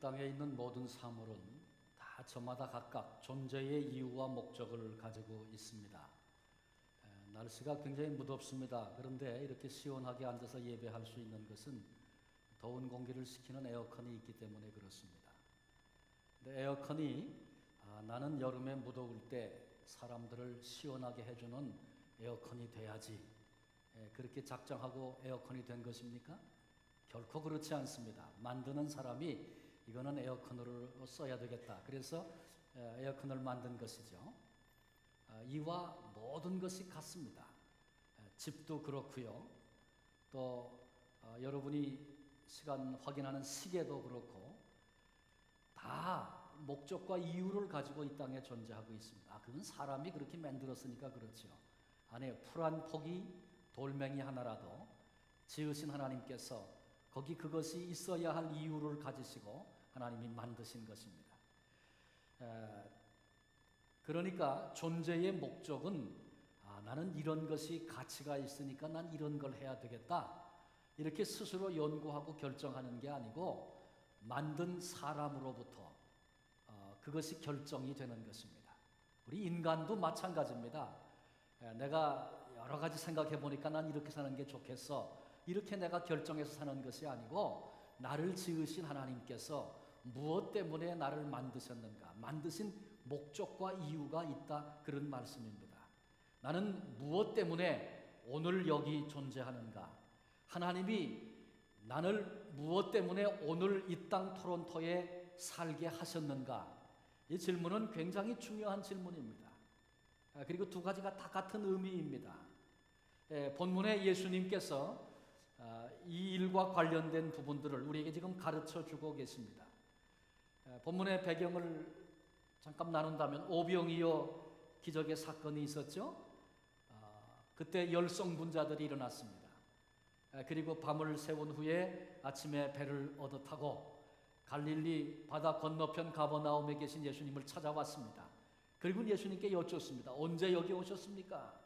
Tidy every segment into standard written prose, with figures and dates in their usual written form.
땅에 있는 모든 사물은 다 저마다 각각 존재의 이유와 목적을 가지고 있습니다. 날씨가 굉장히 무덥습니다. 그런데 이렇게 시원하게 앉아서 예배할 수 있는 것은 더운 공기를 식히는 에어컨이 있기 때문에 그렇습니다. 근데 에어컨이 나는 여름에 무더울 때 사람들을 시원하게 해주는 에어컨이 돼야지, 그렇게 작정하고 에어컨이 된 것입니까? 결코 그렇지 않습니다. 만드는 사람이 이거는 에어컨으로 써야 되겠다, 그래서 에어컨을 만든 것이죠. 이와 모든 것이 같습니다. 집도 그렇고요. 또 여러분이 시간 확인하는 시계도 그렇고 다 목적과 이유를 가지고 이 땅에 존재하고 있습니다. 그건 사람이 그렇게 만들었으니까 그렇죠. 안에 풀 한 포기, 돌멩이 하나라도 지으신 하나님께서 거기 그것이 있어야 할 이유를 가지시고 하나님이 만드신 것입니다. 그러니까 존재의 목적은 나는 이런 것이 가치가 있으니까 난 이런 걸 해야 되겠다, 이렇게 스스로 연구하고 결정하는 게 아니고 만든 사람으로부터 그것이 결정이 되는 것입니다. 우리 인간도 마찬가지입니다. 내가 여러 가지 생각해 보니까 난 이렇게 사는 게 좋겠어, 이렇게 내가 결정해서 사는 것이 아니고 나를 지으신 하나님께서 무엇 때문에 나를 만드셨는가, 만드신 목적과 이유가 있다, 그런 말씀입니다. 나는 무엇 때문에 오늘 여기 존재하는가, 하나님이 나를 무엇 때문에 오늘 이 땅 토론토에 살게 하셨는가, 이 질문은 굉장히 중요한 질문입니다. 그리고 두 가지가 다 같은 의미입니다. 본문에 예수님께서 이 일과 관련된 부분들을 우리에게 지금 가르쳐 주고 계십니다. 본문의 배경을 잠깐 나눈다면 오병이어 기적의 사건이 있었죠. 그때 열성분자들이 일어났습니다. 그리고 밤을 새운 후에 아침에 배를 얻어 타고 갈릴리 바다 건너편 가버나움에 계신 예수님을 찾아왔습니다. 그리고 예수님께 여쭙습니다. 언제 여기 오셨습니까?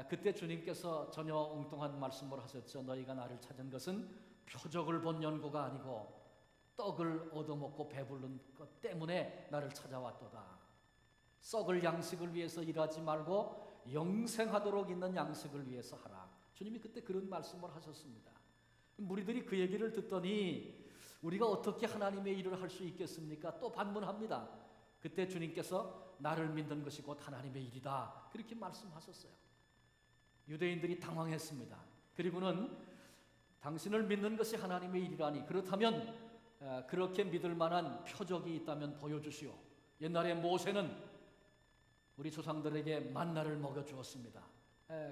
그때 주님께서 전혀 엉뚱한 말씀을 하셨죠. 너희가 나를 찾은 것은 표적을 본 연고가 아니고 떡을 얻어먹고 배부른 것 때문에 나를 찾아왔도다. 썩을 양식을 위해서 일하지 말고 영생하도록 있는 양식을 위해서 하라. 주님이 그때 그런 말씀을 하셨습니다. 무리들이 그 얘기를 듣더니 우리가 어떻게 하나님의 일을 할 수 있겠습니까? 또 반문합니다. 그때 주님께서 나를 믿는 것이 곧 하나님의 일이다, 그렇게 말씀하셨어요. 유대인들이 당황했습니다. 그리고는 당신을 믿는 것이 하나님의 일이라니, 그렇다면 그렇게 믿을 만한 표적이 있다면 보여주시오. 옛날에 모세는 우리 조상들에게 만나를 먹여주었습니다.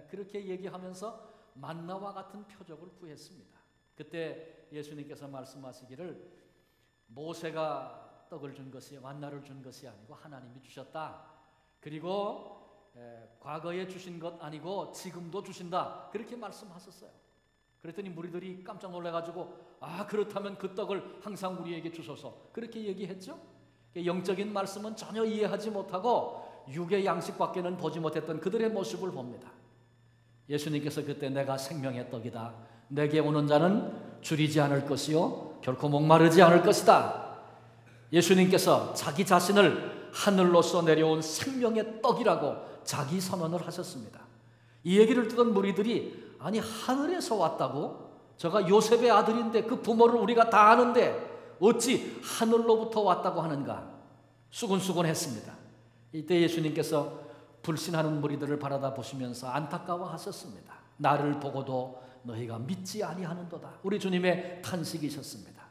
그렇게 얘기하면서 만나와 같은 표적을 구했습니다. 그때 예수님께서 말씀하시기를 모세가 떡을 준 것이, 만나를 준 것이 아니고 하나님이 주셨다. 그리고 과거에 주신 것 아니고 지금도 주신다, 그렇게 말씀하셨어요. 그랬더니 무리들이 깜짝 놀라가지고 그렇다면 그 떡을 항상 우리에게 주소서, 그렇게 얘기했죠. 영적인 말씀은 전혀 이해하지 못하고 육의 양식밖에는 보지 못했던 그들의 모습을 봅니다. 예수님께서 그때 내가 생명의 떡이다, 내게 오는 자는 줄이지 않을 것이요 결코 목마르지 않을 것이다. 예수님께서 자기 자신을 하늘로서 내려온 생명의 떡이라고 자기 선언을 하셨습니다. 이 얘기를 듣던 무리들이 아니 하늘에서 왔다고? 저가 요셉의 아들인데 그 부모를 우리가 다 아는데 어찌 하늘로부터 왔다고 하는가? 수군수군했습니다. 이때 예수님께서 불신하는 무리들을 바라다 보시면서 안타까워하셨습니다. 나를 보고도 너희가 믿지 아니하는도다. 우리 주님의 탄식이셨습니다.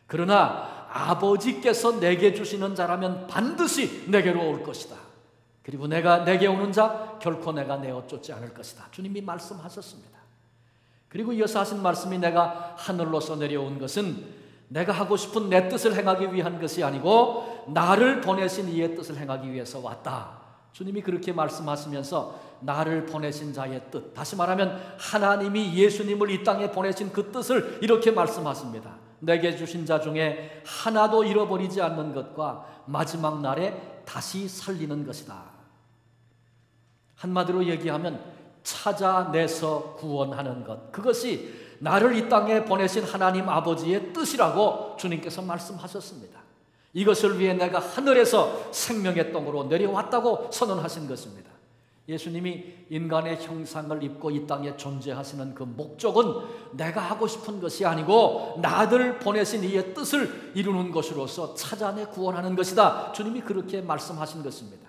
그러나 아버지께서 내게 주시는 자라면 반드시 내게로 올 것이다. 그리고 내게 오는 자 결코 내가 내어 쫓지 않을 것이다. 주님이 말씀하셨습니다. 그리고 이어서 하신 말씀이 내가 하늘로서 내려온 것은 내가 하고 싶은 내 뜻을 행하기 위한 것이 아니고 나를 보내신 이의 뜻을 행하기 위해서 왔다. 주님이 그렇게 말씀하시면서 나를 보내신 자의 뜻, 다시 말하면 하나님이 예수님을 이 땅에 보내신 그 뜻을 이렇게 말씀하십니다. 내게 주신 자 중에 하나도 잃어버리지 않는 것과 마지막 날에 다시 살리는 것이다. 한마디로 얘기하면 찾아내서 구원하는 것, 그것이 나를 이 땅에 보내신 하나님 아버지의 뜻이라고 주님께서 말씀하셨습니다. 이것을 위해 내가 하늘에서 생명의 떡으로 내려왔다고 선언하신 것입니다. 예수님이 인간의 형상을 입고 이 땅에 존재하시는 그 목적은 내가 하고 싶은 것이 아니고 나를 보내신 이의 뜻을 이루는 것으로서 찾아내 구원하는 것이다. 주님이 그렇게 말씀하신 것입니다.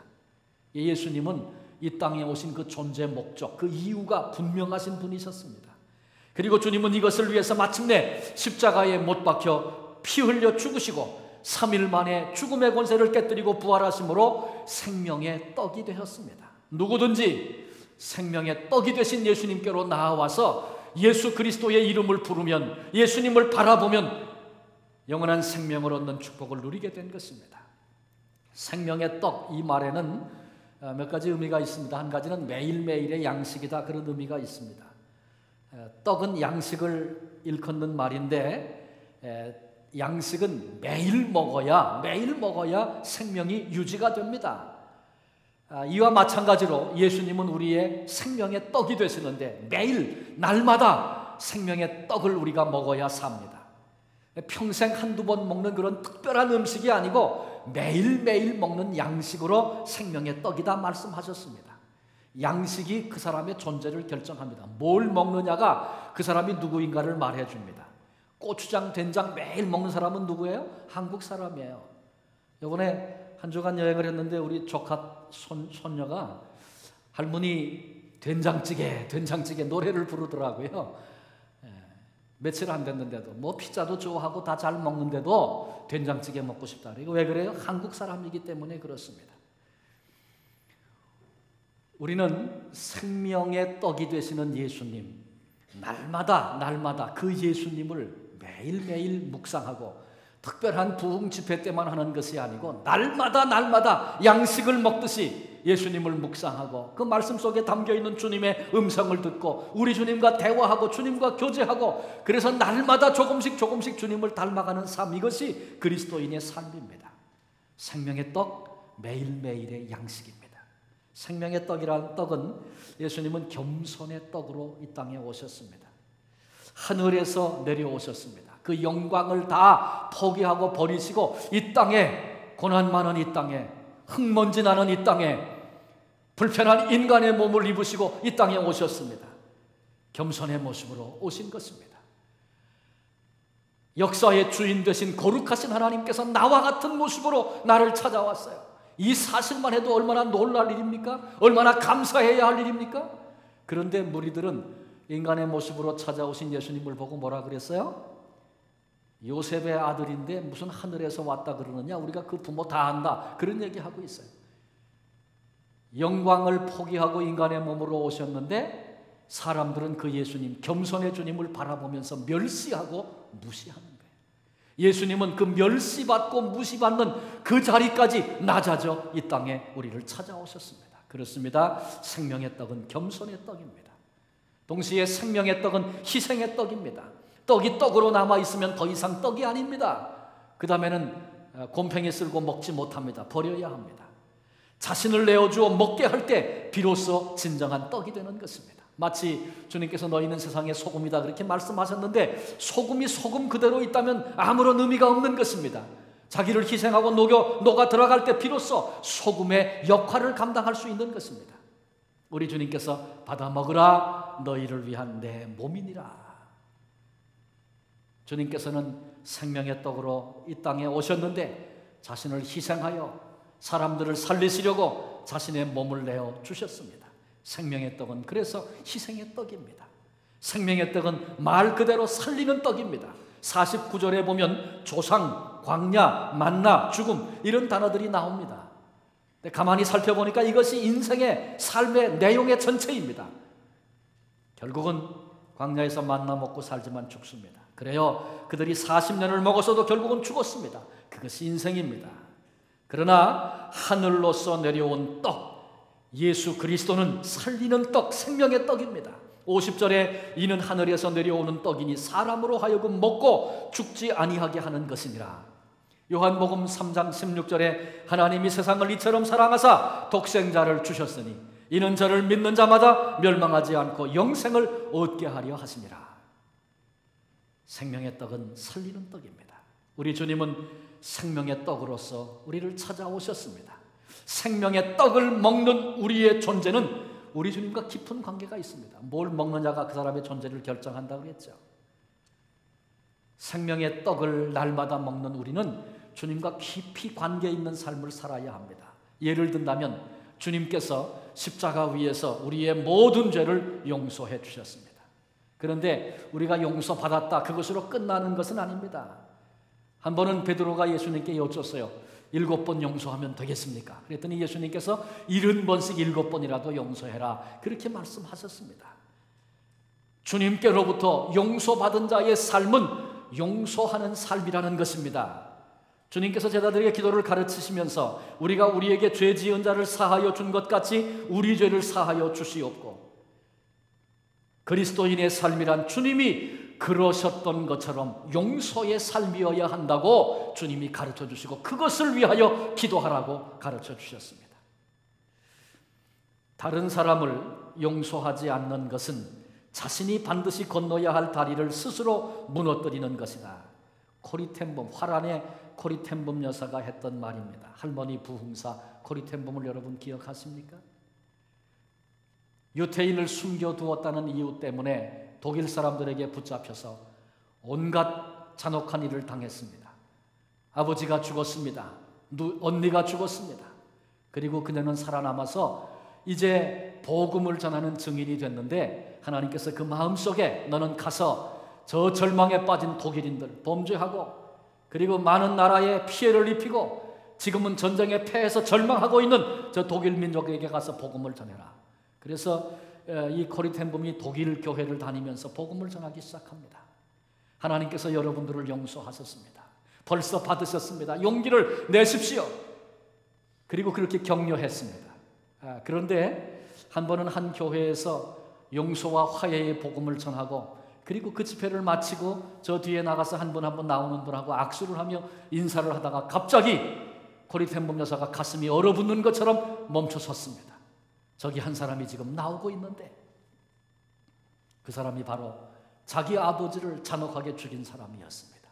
예수님은 이 땅에 오신 그 존재 목적, 그 이유가 분명하신 분이셨습니다. 그리고 주님은 이것을 위해서 마침내 십자가에 못 박혀 피 흘려 죽으시고 3일 만에 죽음의 권세를 깨뜨리고 부활하심으로 생명의 떡이 되셨습니다. 누구든지 생명의 떡이 되신 예수님께로 나아와서 예수 그리스도의 이름을 부르면, 예수님을 바라보면 영원한 생명을 얻는 축복을 누리게 된 것입니다. 생명의 떡, 이 말에는 몇 가지 의미가 있습니다. 한 가지는 매일매일의 양식이다, 그런 의미가 있습니다. 떡은 양식을 일컫는 말인데 양식은 매일 먹어야 생명이 유지가 됩니다. 이와 마찬가지로 예수님은 우리의 생명의 떡이 되시는데 매일 날마다 생명의 떡을 우리가 먹어야 삽니다. 평생 한두 번 먹는 그런 특별한 음식이 아니고 매일매일 먹는 양식으로 생명의 떡이다 말씀하셨습니다. 양식이 그 사람의 존재를 결정합니다. 뭘 먹느냐가 그 사람이 누구인가를 말해줍니다. 고추장, 된장 매일 먹는 사람은 누구예요? 한국 사람이에요. 이번에 한 주간 여행을 했는데 우리 조카 손녀가 할머니 된장찌개 노래를 부르더라고요. 며칠 안 됐는데도 뭐 피자도 좋아하고 다 잘 먹는데도 된장찌개 먹고 싶다. 이거 왜 그래요? 한국 사람이기 때문에 그렇습니다. 우리는 생명의 떡이 되시는 예수님, 날마다 그 예수님을 매일매일 묵상하고 특별한 부흥 집회 때만 하는 것이 아니고 날마다 양식을 먹듯이 예수님을 묵상하고 그 말씀 속에 담겨있는 주님의 음성을 듣고 우리 주님과 대화하고 주님과 교제하고 그래서 날마다 조금씩 주님을 닮아가는 삶, 이것이 그리스도인의 삶입니다. 생명의 떡, 매일매일의 양식입니다. 생명의 떡이라는 떡은 예수님은 겸손의 떡으로 이 땅에 오셨습니다. 하늘에서 내려오셨습니다. 그 영광을 다 포기하고 버리시고 이 땅에, 고난 많은 이 땅에, 흙먼지 나는 이 땅에 불편한 인간의 몸을 입으시고 이 땅에 오셨습니다. 겸손의 모습으로 오신 것입니다. 역사의 주인 되신 거룩하신 하나님께서 나와 같은 모습으로 나를 찾아왔어요. 이 사실만 해도 얼마나 놀랄 일입니까? 얼마나 감사해야 할 일입니까? 그런데 무리들은 인간의 모습으로 찾아오신 예수님을 보고 뭐라 그랬어요? 요셉의 아들인데 무슨 하늘에서 왔다 그러느냐? 우리가 그 부모 다 안다. 그런 얘기하고 있어요. 영광을 포기하고 인간의 몸으로 오셨는데 사람들은 그 예수님, 겸손의 주님을 바라보면서 멸시하고 무시하는 거예요. 예수님은 그 멸시받고 무시받는 그 자리까지 낮아져 이 땅에 우리를 찾아오셨습니다. 그렇습니다. 생명의 떡은 겸손의 떡입니다. 동시에 생명의 떡은 희생의 떡입니다. 떡이 떡으로 남아있으면 더 이상 떡이 아닙니다. 그 다음에는 곰팡이 쓸고 먹지 못합니다. 버려야 합니다. 자신을 내어주어 먹게 할 때 비로소 진정한 떡이 되는 것입니다. 마치 주님께서 너희는 세상의 소금이다 그렇게 말씀하셨는데 소금이 소금 그대로 있다면 아무런 의미가 없는 것입니다. 자기를 희생하고 녹아 들어갈 때 비로소 소금의 역할을 감당할 수 있는 것입니다. 우리 주님께서 받아 먹으라 너희를 위한 내 몸이니라. 주님께서는 생명의 떡으로 이 땅에 오셨는데 자신을 희생하여 사람들을 살리시려고 자신의 몸을 내어 주셨습니다. 생명의 떡은 그래서 희생의 떡입니다. 생명의 떡은 말 그대로 살리는 떡입니다. 49절에 보면 조상, 광야, 만나, 죽음 이런 단어들이 나옵니다. 근데 가만히 살펴보니까 이것이 인생의 삶의 내용의 전체입니다. 결국은 광야에서 만나 먹고 살지만 죽습니다. 그래요. 그들이 40년을 먹었어도 결국은 죽었습니다. 그것이 인생입니다. 그러나 하늘로서 내려온 떡, 예수 그리스도는 살리는 떡, 생명의 떡입니다. 50절에 이는 하늘에서 내려오는 떡이니 사람으로 하여금 먹고 죽지 아니하게 하는 것이니라. 요한복음 3장 16절에 하나님이 세상을 이처럼 사랑하사 독생자를 주셨으니 이는 저를 믿는 자마다 멸망하지 않고 영생을 얻게 하려 하심이라. 생명의 떡은 살리는 떡입니다. 우리 주님은 생명의 떡으로서 우리를 찾아오셨습니다. 생명의 떡을 먹는 우리의 존재는 우리 주님과 깊은 관계가 있습니다. 뭘 먹느냐가 그 사람의 존재를 결정한다고 했죠. 생명의 떡을 날마다 먹는 우리는 주님과 깊이 관계 있는 삶을 살아야 합니다. 예를 든다면 주님께서 십자가 위에서 우리의 모든 죄를 용서해 주셨습니다. 그런데 우리가 용서받았다, 그것으로 끝나는 것은 아닙니다. 한 번은 베드로가 예수님께 여쭸어요. 7번 용서하면 되겠습니까? 그랬더니 예수님께서 70번씩 7번이라도 용서해라, 그렇게 말씀하셨습니다. 주님께로부터 용서받은 자의 삶은 용서하는 삶이라는 것입니다. 주님께서 제자들에게 기도를 가르치시면서 우리가 우리에게 죄 지은 자를 사하여 준 것 같이 우리 죄를 사하여 주시옵고, 그리스도인의 삶이란 주님이 그러셨던 것처럼 용서의 삶이어야 한다고 주님이 가르쳐 주시고 그것을 위하여 기도하라고 가르쳐 주셨습니다. 다른 사람을 용서하지 않는 것은 자신이 반드시 건너야 할 다리를 스스로 무너뜨리는 것이다. 코리텐범, 화란의 코리텐범 여사가 했던 말입니다. 할머니 부흥사 코리텐범을 여러분 기억하십니까? 유태인을 숨겨두었다는 이유 때문에 독일 사람들에게 붙잡혀서 온갖 잔혹한 일을 당했습니다. 아버지가 죽었습니다. 언니가 죽었습니다. 그리고 그녀는 살아남아서 이제 복음을 전하는 증인이 됐는데, 하나님께서 그 마음속에 너는 가서 저 절망에 빠진 독일인들, 범죄하고 그리고 많은 나라에 피해를 입히고 지금은 전쟁에 패해서 절망하고 있는 저 독일 민족에게 가서 복음을 전해라. 그래서 이 코리텐범이 독일 교회를 다니면서 복음을 전하기 시작합니다. 하나님께서 여러분들을 용서하셨습니다. 벌써 받으셨습니다. 용기를 내십시오. 그리고 그렇게 격려했습니다. 그런데 한 번은 한 교회에서 용서와 화해의 복음을 전하고 그리고 그 집회를 마치고 저 뒤에 나가서 한 분 한 분 나오는 분하고 악수를 하며 인사를 하다가 갑자기 코리텐범 여사가 가슴이 얼어붙는 것처럼 멈춰 섰습니다. 저기 한 사람이 지금 나오고 있는데, 그 사람이 바로 자기 아버지를 잔혹하게 죽인 사람이었습니다.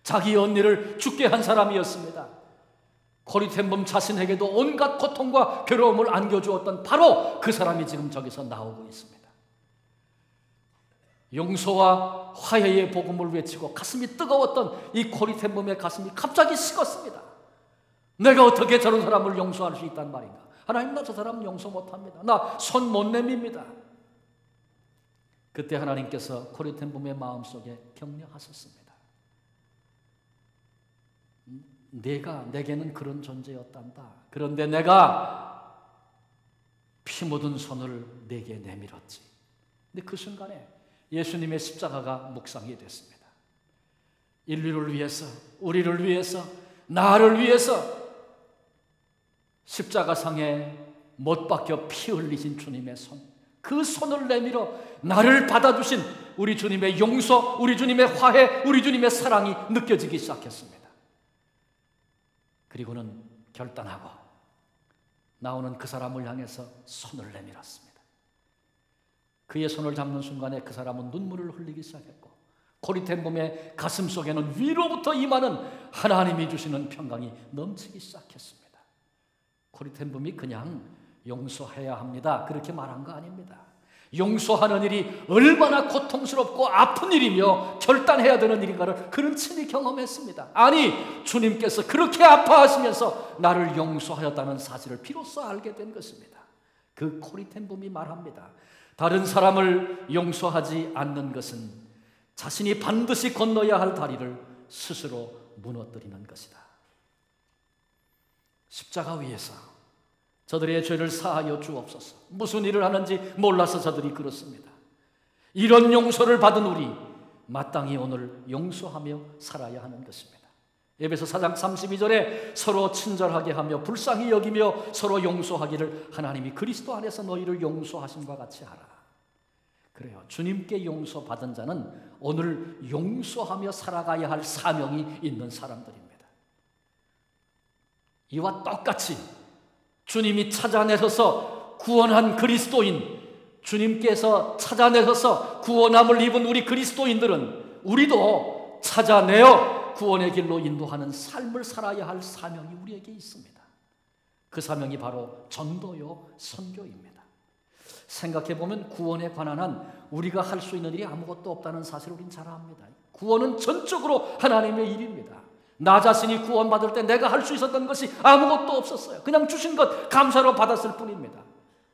자기 언니를 죽게 한 사람이었습니다. 코리텐범 자신에게도 온갖 고통과 괴로움을 안겨주었던 바로 그 사람이 지금 저기서 나오고 있습니다. 용서와 화해의 복음을 외치고 가슴이 뜨거웠던 이 코리텐범의 가슴이 갑자기 식었습니다. 내가 어떻게 저런 사람을 용서할 수 있단 말인가? 하나님, 나 저 사람 용서 못합니다. 나 손 못 내밉니다. 그때 하나님께서 코리텐범의 마음속에 격려하셨습니다. 내게는 그런 존재였단다. 그런데 내가 피 묻은 손을 내게 내밀었지. 근데 그 순간에 예수님의 십자가가 묵상이 됐습니다. 인류를 위해서, 우리를 위해서, 나를 위해서 십자가상에 못 박혀 피 흘리신 주님의 손, 그 손을 내밀어 나를 받아주신 우리 주님의 용서, 우리 주님의 화해, 우리 주님의 사랑이 느껴지기 시작했습니다. 그리고는 결단하고 나오는 그 사람을 향해서 손을 내밀었습니다. 그의 손을 잡는 순간에 그 사람은 눈물을 흘리기 시작했고, 코리텐범의 가슴 속에는 위로부터 임하는 하나님이 주시는 평강이 넘치기 시작했습니다. 코리텐범이 그냥 용서해야 합니다, 그렇게 말한 거 아닙니다. 용서하는 일이 얼마나 고통스럽고 아픈 일이며 결단해야 되는 일인가를 그는 친히 경험했습니다. 아니, 주님께서 그렇게 아파하시면서 나를 용서하였다는 사실을 비로소 알게 된 것입니다. 그 코리텐범이 말합니다. 다른 사람을 용서하지 않는 것은 자신이 반드시 건너야 할 다리를 스스로 무너뜨리는 것이다. 십자가 위에서 저들의 죄를 사하여 주옵소서. 무슨 일을 하는지 몰라서 저들이 그렇습니다. 이런 용서를 받은 우리 마땅히 오늘 용서하며 살아야 하는 것입니다. 에베소 4장 32절에 서로 친절하게 하며 불쌍히 여기며 서로 용서하기를 하나님이 그리스도 안에서 너희를 용서하심과 같이 하라. 그래요. 주님께 용서받은 자는 오늘 용서하며 살아가야 할 사명이 있는 사람들입니다. 이와 똑같이 주님이 찾아내셔서 구원한 그리스도인, 주님께서 찾아내셔서 구원함을 입은 우리 그리스도인들은 우리도 찾아내어 구원의 길로 인도하는 삶을 살아야 할 사명이 우리에게 있습니다. 그 사명이 바로 전도요 선교입니다. 생각해보면 구원에 관한 한 우리가 할 수 있는 일이 아무것도 없다는 사실을 우린 잘 압니다. 구원은 전적으로 하나님의 일입니다. 나 자신이 구원받을 때 내가 할 수 있었던 것이 아무것도 없었어요. 그냥 주신 것 감사로 받았을 뿐입니다.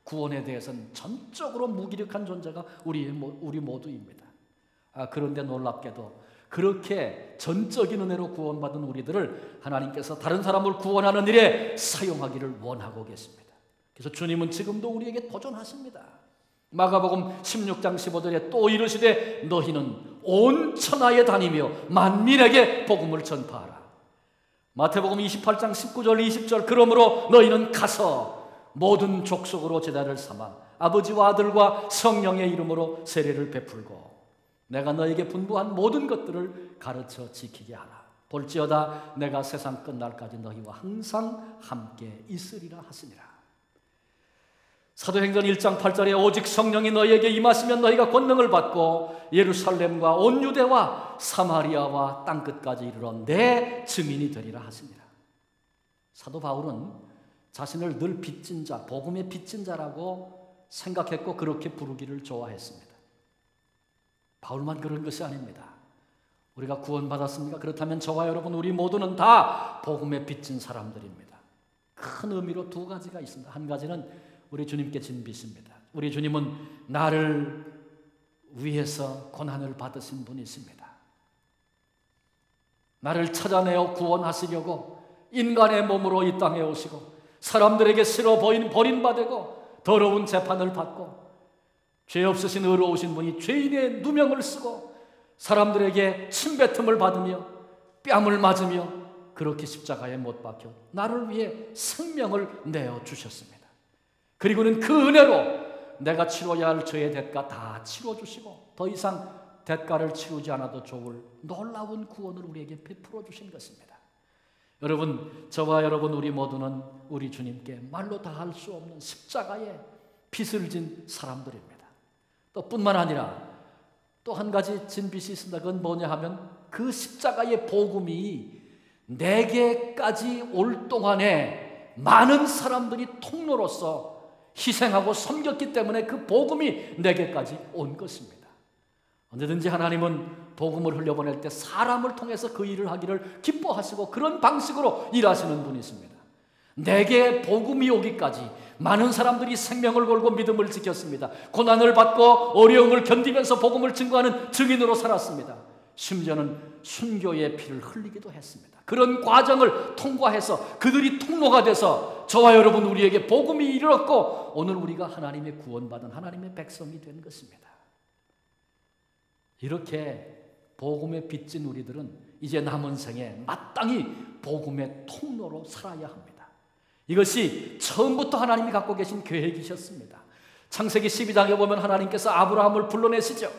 구원에 대해서는 전적으로 무기력한 존재가 우리 모두입니다. 그런데 놀랍게도 그렇게 전적인 은혜로 구원받은 우리들을 하나님께서 다른 사람을 구원하는 일에 사용하기를 원하고 계십니다. 그래서 주님은 지금도 우리에게 도전하십니다. 마가복음 16장 15절에 또 이르시되 너희는 온 천하에 다니며 만민에게 복음을 전파하라. 마태복음 28장 19절 20절 그러므로 너희는 가서 모든 족속으로 제자를 삼아 아버지와 아들과 성령의 이름으로 세례를 베풀고 내가 너에게 분부한 모든 것들을 가르쳐 지키게 하라. 볼지어다 내가 세상 끝날까지 너희와 항상 함께 있으리라 하시니라. 사도행전 1장 8절에 오직 성령이 너희에게 임하시면 너희가 권능을 받고 예루살렘과 온 유대와 사마리아와 땅끝까지 이르러 내 증인이 되리라 하시니라. 사도 바울은 자신을 늘 빚진 자, 복음의 빚진 자라고 생각했고 그렇게 부르기를 좋아했습니다. 바울만 그런 것이 아닙니다. 우리가 구원받았습니까? 그렇다면 저와 여러분 우리 모두는 다 복음에 빚진 사람들입니다. 큰 의미로 두 가지가 있습니다. 한 가지는 우리 주님께 진 빚입니다. 우리 주님은 나를 위해서 고난을 받으신 분이십니다. 나를 찾아내어 구원하시려고 인간의 몸으로 이 땅에 오시고 사람들에게 싫어 버림받고 더러운 재판을 받고 죄 없으신 의로우신 분이 죄인의 누명을 쓰고 사람들에게 침뱉음을 받으며 뺨을 맞으며 그렇게 십자가에 못 박혀 나를 위해 생명을 내어 주셨습니다. 그리고는 그 은혜로 내가 치러야 할 죄의 대가 다 치러주시고 더 이상 대가를 치르지 않아도 좋을 놀라운 구원을 우리에게 베풀어 주신 것입니다. 여러분, 저와 여러분 우리 모두는 우리 주님께 말로 다 할 수 없는 십자가에 빚을 진 사람들입니다. 또 뿐만 아니라 또 한 가지 진 빚이 있습니다. 그건 뭐냐 하면 그 십자가의 복음이 내게까지 올 동안에 많은 사람들이 통로로서 희생하고 섬겼기 때문에 그 복음이 내게까지 온 것입니다. 언제든지 하나님은 복음을 흘려보낼 때 사람을 통해서 그 일을 하기를 기뻐하시고 그런 방식으로 일하시는 분이십니다. 내게 복음이 오기까지 많은 사람들이 생명을 걸고 믿음을 지켰습니다. 고난을 받고 어려움을 견디면서 복음을 증거하는 증인으로 살았습니다. 심지어는 순교의 피를 흘리기도 했습니다. 그런 과정을 통과해서 그들이 통로가 돼서 저와 여러분 우리에게 복음이 이르렀고 오늘 우리가 하나님의 구원받은 하나님의 백성이 된 것입니다. 이렇게 복음에 빚진 우리들은 이제 남은 생에 마땅히 복음의 통로로 살아야 합니다. 이것이 처음부터 하나님이 갖고 계신 계획이셨습니다. 창세기 12장에 보면 하나님께서 아브라함을 불러내시죠.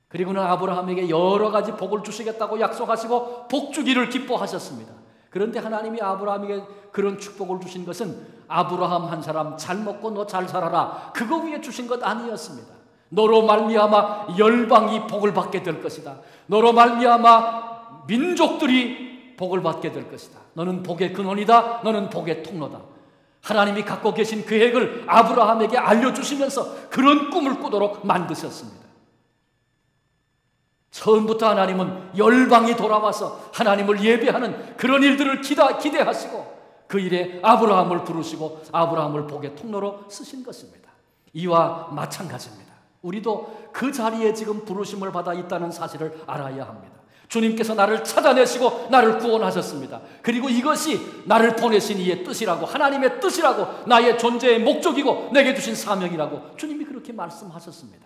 그리고는 아브라함에게 여러 가지 복을 주시겠다고 약속하시고 복 주기를 기뻐하셨습니다. 그런데 하나님이 아브라함에게 그런 축복을 주신 것은 아브라함 한 사람 잘 먹고 너 잘 살아라 그거 위해 주신 것 아니었습니다. 너로 말미암아 열방이 복을 받게 될 것이다. 너로 말미암아 민족들이 복을 받게 될 것이다. 너는 복의 근원이다. 너는 복의 통로다. 하나님이 갖고 계신 계획을 아브라함에게 알려주시면서 그런 꿈을 꾸도록 만드셨습니다. 처음부터 하나님은 열방이 돌아와서 하나님을 예배하는 그런 일들을 기대하시고 그 일에 아브라함을 부르시고 아브라함을 복의 통로로 쓰신 것입니다. 이와 마찬가지입니다. 우리도 그 자리에 지금 부르심을 받아 있다는 사실을 알아야 합니다. 주님께서 나를 찾아내시고 나를 구원하셨습니다. 그리고 이것이 나를 보내신 이의 뜻이라고 하나님의 뜻이라고 나의 존재의 목적이고 내게 주신 사명이라고 주님이 그렇게 말씀하셨습니다.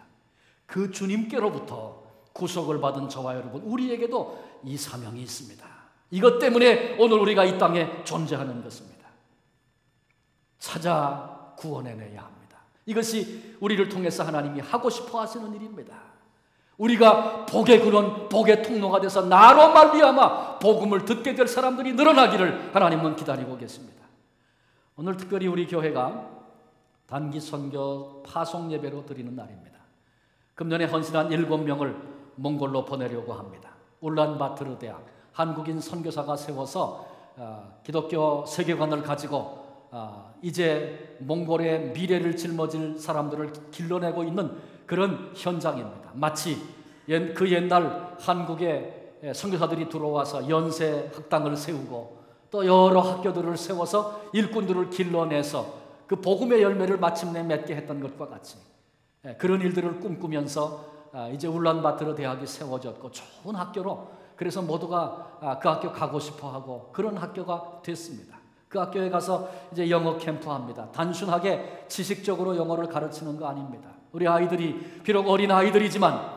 그 주님께로부터 구속을 받은 저와 여러분 우리에게도 이 사명이 있습니다. 이것 때문에 오늘 우리가 이 땅에 존재하는 것입니다. 찾아 구원해내야 합니다. 이것이 우리를 통해서 하나님이 하고 싶어 하시는 일입니다. 우리가 복의 근원, 복의 통로가 돼서 나로 말미암아 복음을 듣게 될 사람들이 늘어나기를 하나님은 기다리고 계십니다. 오늘 특별히 우리 교회가 단기 선교 파송 예배로 드리는 날입니다. 금년에 헌신한 7명을 몽골로 보내려고 합니다. 울란바토르 대학, 한국인 선교사가 세워서 기독교 세계관을 가지고 이제 몽골의 미래를 짊어질 사람들을 길러내고 있는 그런 현장입니다. 마치 그 옛날 한국에 선교사들이 들어와서 연세 학당을 세우고 또 여러 학교들을 세워서 일꾼들을 길러내서 그 복음의 열매를 마침내 맺게 했던 것과 같이 그런 일들을 꿈꾸면서 이제 울란바토르 대학이 세워졌고 좋은 학교로, 그래서 모두가 그 학교 가고 싶어하고 그런 학교가 됐습니다. 그 학교에 가서 이제 영어 캠프합니다. 단순하게 지식적으로 영어를 가르치는 거 아닙니다. 우리 아이들이 비록 어린 아이들이지만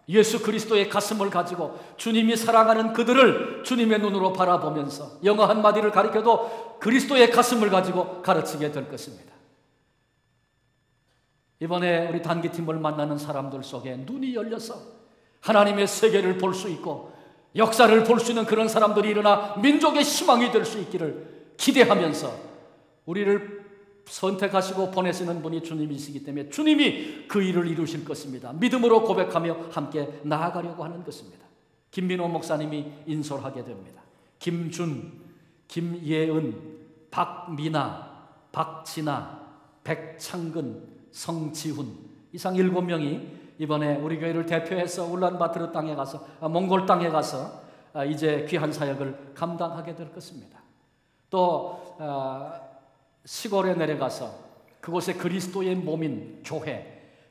예수 그리스도의 가슴을 가지고 주님이 사랑하는 그들을 주님의 눈으로 바라보면서 영어 한마디를 가르쳐도 그리스도의 가슴을 가지고 가르치게 될 것입니다. 이번에 우리 단기팀을 만나는 사람들 속에 눈이 열려서 하나님의 세계를 볼 수 있고 역사를 볼 수 있는 그런 사람들이 일어나 민족의 희망이 될 수 있기를 기대하면서, 우리를 선택하시고 보내시는 분이 주님이시기 때문에 주님이 그 일을 이루실 것입니다. 믿음으로 고백하며 함께 나아가려고 하는 것입니다. 김민호 목사님이 인솔하게 됩니다. 김준, 김예은, 박미나, 박진아, 백창근, 성지훈, 이상 7명이 이번에 우리 교회를 대표해서 울란바토르 땅에 가서, 몽골 땅에 가서 이제 귀한 사역을 감당하게 될 것입니다. 또 시골에 내려가서 그곳에 그리스도의 몸인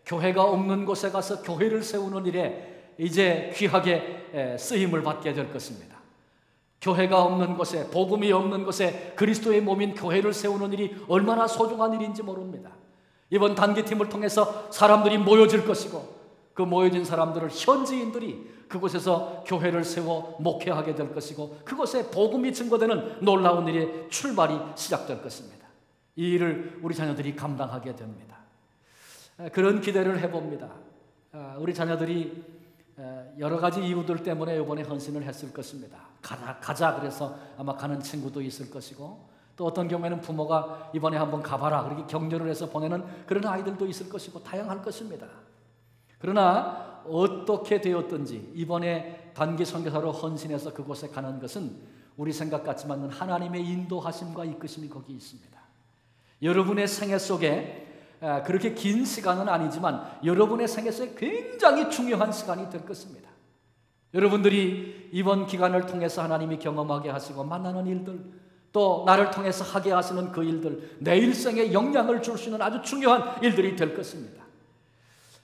교회가 없는 곳에 가서 교회를 세우는 일에 이제 귀하게 쓰임을 받게 될 것입니다. 교회가 없는 곳에, 복음이 없는 곳에 그리스도의 몸인 교회를 세우는 일이 얼마나 소중한 일인지 모릅니다. 이번 단기팀을 통해서 사람들이 모여질 것이고 그 모여진 사람들을 현지인들이 그곳에서 교회를 세워 목회하게 될 것이고 그곳에 복음이 증거되는 놀라운 일의 출발이 시작될 것입니다. 이 일을 우리 자녀들이 감당하게 됩니다. 그런 기대를 해봅니다. 우리 자녀들이 여러 가지 이유들 때문에 이번에 헌신을 했을 것입니다. 가자 그래서 아마 가는 친구도 있을 것이고, 또 어떤 경우에는 부모가 이번에 한번 가봐라 그렇게 격려를 해서 보내는 그런 아이들도 있을 것이고 다양할 것입니다. 그러나 어떻게 되었든지 이번에 단기 선교사로 헌신해서 그곳에 가는 것은 우리 생각 같지만 하나님의 인도하심과 이끄심이 거기 있습니다. 여러분의 생애 속에 그렇게 긴 시간은 아니지만 여러분의 생애 속에 굉장히 중요한 시간이 될 것입니다. 여러분들이 이번 기간을 통해서 하나님이 경험하게 하시고 만나는 일들, 또 나를 통해서 하게 하시는 그 일들, 내 일생에 영향을 줄 수 있는 아주 중요한 일들이 될 것입니다.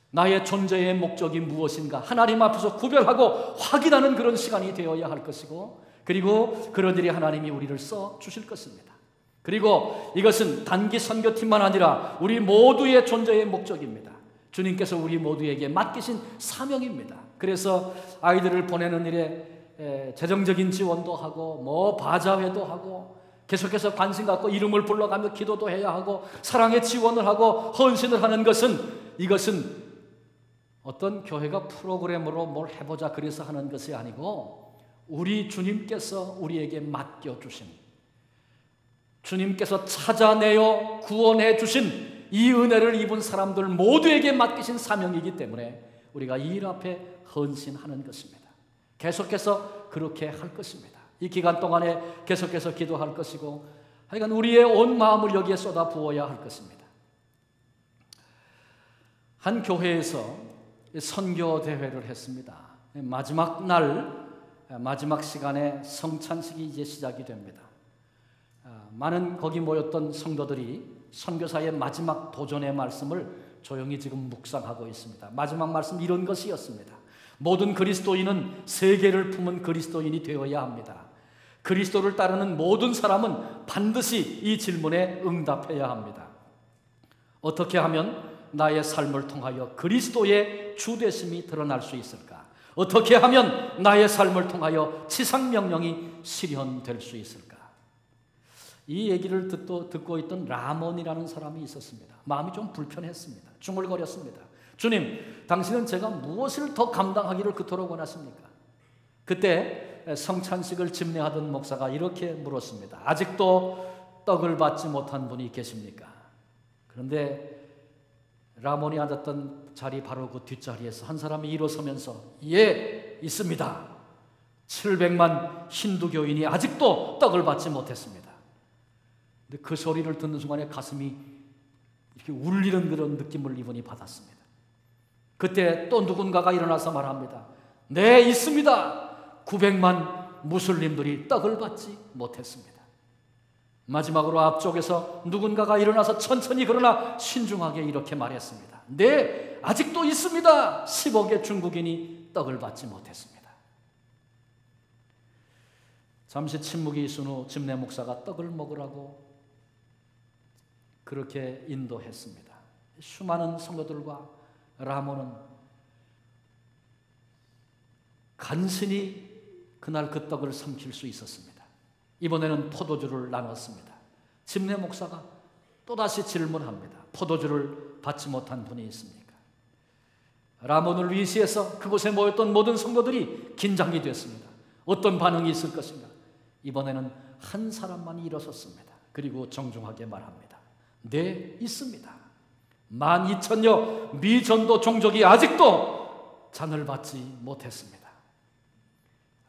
나의 존재의 목적이 무엇인가 하나님 앞에서 구별하고 확인하는 그런 시간이 되어야 할 것이고, 그리고 그런 일이 하나님이 우리를 써 주실 것입니다. 그리고 이것은 단기 선교팀만 아니라 우리 모두의 존재의 목적입니다. 주님께서 우리 모두에게 맡기신 사명입니다. 그래서 아이들을 보내는 일에 재정적인 지원도 하고 바자회도 하고 계속해서 관심 갖고 이름을 불러가며 기도도 해야 하고 사랑의 지원을 하고 헌신을 하는 것은, 이것은 어떤 교회가 프로그램으로 뭘 해보자 그래서 하는 것이 아니고 우리 주님께서 우리에게 맡겨주신, 주님께서 찾아내어 구원해 주신 이 은혜를 입은 사람들 모두에게 맡기신 사명이기 때문에 우리가 이 일 앞에 헌신하는 것입니다. 계속해서 그렇게 할 것입니다. 이 기간 동안에 계속해서 기도할 것이고, 하여간 우리의 온 마음을 여기에 쏟아 부어야 할 것입니다. 한 교회에서 선교 대회를 했습니다. 마지막 날, 마지막 시간에 성찬식이 이제 시작이 됩니다. 많은 거기 모였던 성도들이 선교사의 마지막 도전의 말씀을 조용히 지금 묵상하고 있습니다. 마지막 말씀 이런 것이었습니다. 모든 그리스도인은 세계를 품은 그리스도인이 되어야 합니다. 그리스도를 따르는 모든 사람은 반드시 이 질문에 응답해야 합니다. 어떻게 하면 나의 삶을 통하여 그리스도의 주되심이 드러날 수 있을까? 어떻게 하면 나의 삶을 통하여 지상명령이 실현될 수 있을까? 이 얘기를 듣고 있던 라몬이라는 사람이 있었습니다. 마음이 좀 불편했습니다. 중얼거렸습니다. 주님, 당신은 제가 무엇을 더 감당하기를 그토록 원하십니까? 그때 성찬식을 집례하던 목사가 이렇게 물었습니다. 아직도 떡을 받지 못한 분이 계십니까? 그런데 라몬이 앉았던 자리 바로 그 뒷자리에서 한 사람이 일어서면서 예, 있습니다. 700만 힌두교인이 아직도 떡을 받지 못했습니다. 근데 그 소리를 듣는 순간에 가슴이 이렇게 울리는 그런 느낌을 이분이 받았습니다. 그때 또 누군가가 일어나서 말합니다. 네, 있습니다. 900만 무슬림들이 떡을 받지 못했습니다. 마지막으로 앞쪽에서 누군가가 일어나서 천천히 그러나 신중하게 이렇게 말했습니다. 네, 아직도 있습니다. 10억의 중국인이 떡을 받지 못했습니다. 잠시 침묵이 있은 후 집내 목사가 떡을 먹으라고 그렇게 인도했습니다. 수많은 성도들과 라몬은 간신히 그날 그 떡을 삼킬 수 있었습니다. 이번에는 포도주를 나눴습니다. 집내 목사가 또다시 질문합니다. 포도주를 받지 못한 분이 있습니까? 라몬을 위시해서 그곳에 모였던 모든 성도들이 긴장이 됐습니다. 어떤 반응이 있을 것인가? 이번에는 한 사람만이 일어섰습니다. 그리고 정중하게 말합니다. 네, 있습니다. 12,000여 미전도 종족이 아직도 잔을 받지 못했습니다.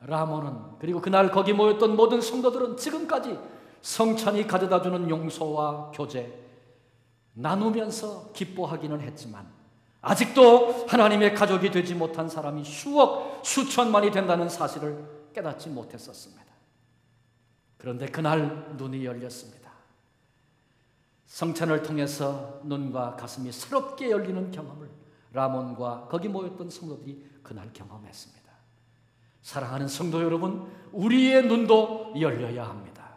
라몬은 그리고 그날 거기 모였던 모든 성도들은 지금까지 성찬이 가져다주는 용서와 교제 나누면서 기뻐하기는 했지만 아직도 하나님의 가족이 되지 못한 사람이 수억, 수천만이 된다는 사실을 깨닫지 못했었습니다. 그런데 그날 눈이 열렸습니다. 성찬을 통해서 눈과 가슴이 새롭게 열리는 경험을 라몬과 거기 모였던 성도들이 그날 경험했습니다. 사랑하는 성도 여러분, 우리의 눈도 열려야 합니다.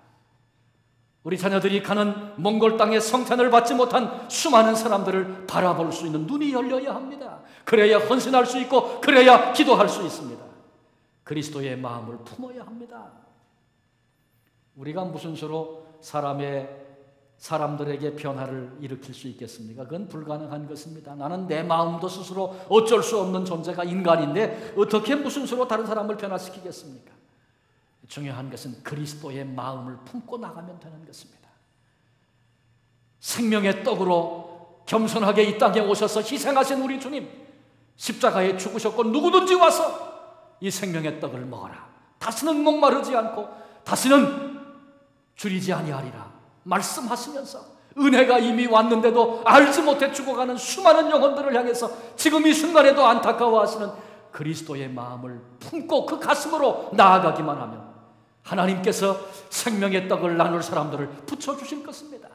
우리 자녀들이 가는 몽골 땅에 성찬을 받지 못한 수많은 사람들을 바라볼 수 있는 눈이 열려야 합니다. 그래야 헌신할 수 있고 그래야 기도할 수 있습니다. 그리스도의 마음을 품어야 합니다. 우리가 무슨 수로 사람들에게 변화를 일으킬 수 있겠습니까? 그건 불가능한 것입니다. 나는 내 마음도 스스로 어쩔 수 없는 존재가 인간인데 어떻게 무슨 수로 다른 사람을 변화시키겠습니까? 중요한 것은 그리스도의 마음을 품고 나가면 되는 것입니다. 생명의 떡으로 겸손하게 이 땅에 오셔서 희생하신 우리 주님, 십자가에 죽으셨고 누구든지 와서 이 생명의 떡을 먹어라. 다시는 목마르지 않고 다시는 줄이지 아니하리라 말씀하시면서 은혜가 이미 왔는데도 알지 못해 죽어가는 수많은 영혼들을 향해서 지금 이 순간에도 안타까워하시는 그리스도의 마음을 품고 그 가슴으로 나아가기만 하면 하나님께서 생명의 떡을 나눌 사람들을 붙여주실 것입니다.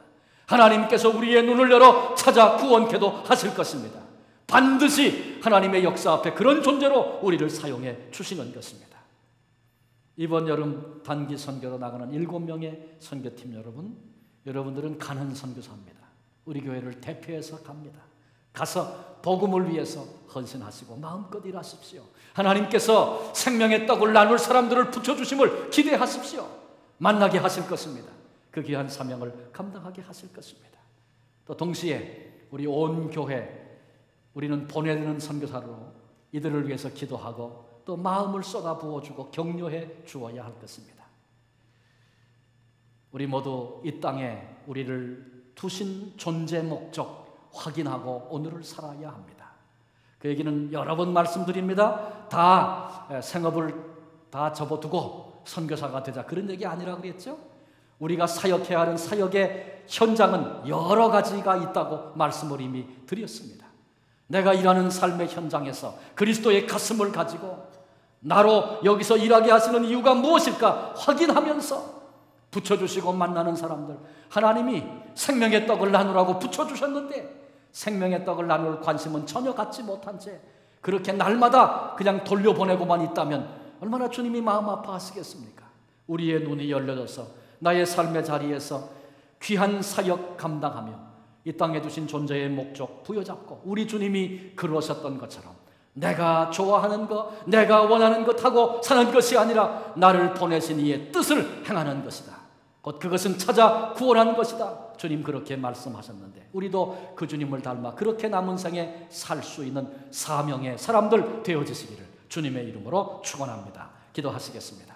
하나님께서 우리의 눈을 열어 찾아 구원케도 하실 것입니다. 반드시 하나님의 역사 앞에 그런 존재로 우리를 사용해 주시는 것입니다. 이번 여름 단기 선교로 나가는 7명의 선교팀 여러분들은 가는 선교사입니다. 우리 교회를 대표해서 갑니다. 가서 복음을 위해서 헌신하시고 마음껏 일하십시오. 하나님께서 생명의 떡을 나눌 사람들을 붙여주심을 기대하십시오. 만나게 하실 것입니다. 그 귀한 사명을 감당하게 하실 것입니다. 또 동시에 우리 온 교회, 우리는 보내는 선교사로 이들을 위해서 기도하고 또 마음을 쏟아 부어주고 격려해 주어야 할 것입니다. 우리 모두 이 땅에 우리를 두신 존재 목적 확인하고 오늘을 살아야 합니다. 그 얘기는 여러 번 말씀드립니다. 다 생업을 다 접어두고 선교사가 되자 그런 얘기 아니라 그랬죠? 우리가 사역해야 하는 사역의 현장은 여러 가지가 있다고 말씀을 이미 드렸습니다. 내가 일하는 삶의 현장에서 그리스도의 가슴을 가지고 나로 여기서 일하게 하시는 이유가 무엇일까 확인하면서 붙여주시고 만나는 사람들, 하나님이 생명의 떡을 나누라고 붙여주셨는데 생명의 떡을 나눌 관심은 전혀 갖지 못한 채 그렇게 날마다 그냥 돌려보내고만 있다면 얼마나 주님이 마음 아파하시겠습니까? 우리의 눈이 열려져서 나의 삶의 자리에서 귀한 사역 감당하며 이 땅에 두신 존재의 목적 부여잡고 우리 주님이 그러셨던 것처럼 내가 좋아하는 것, 내가 원하는 것 하고 사는 것이 아니라 나를 보내신 이의 뜻을 행하는 것이다. 곧 그것은 찾아 구원하는 것이다. 주님 그렇게 말씀하셨는데 우리도 그 주님을 닮아 그렇게 남은 생에 살 수 있는 사명의 사람들 되어지시기를 주님의 이름으로 축원합니다. 기도하시겠습니다.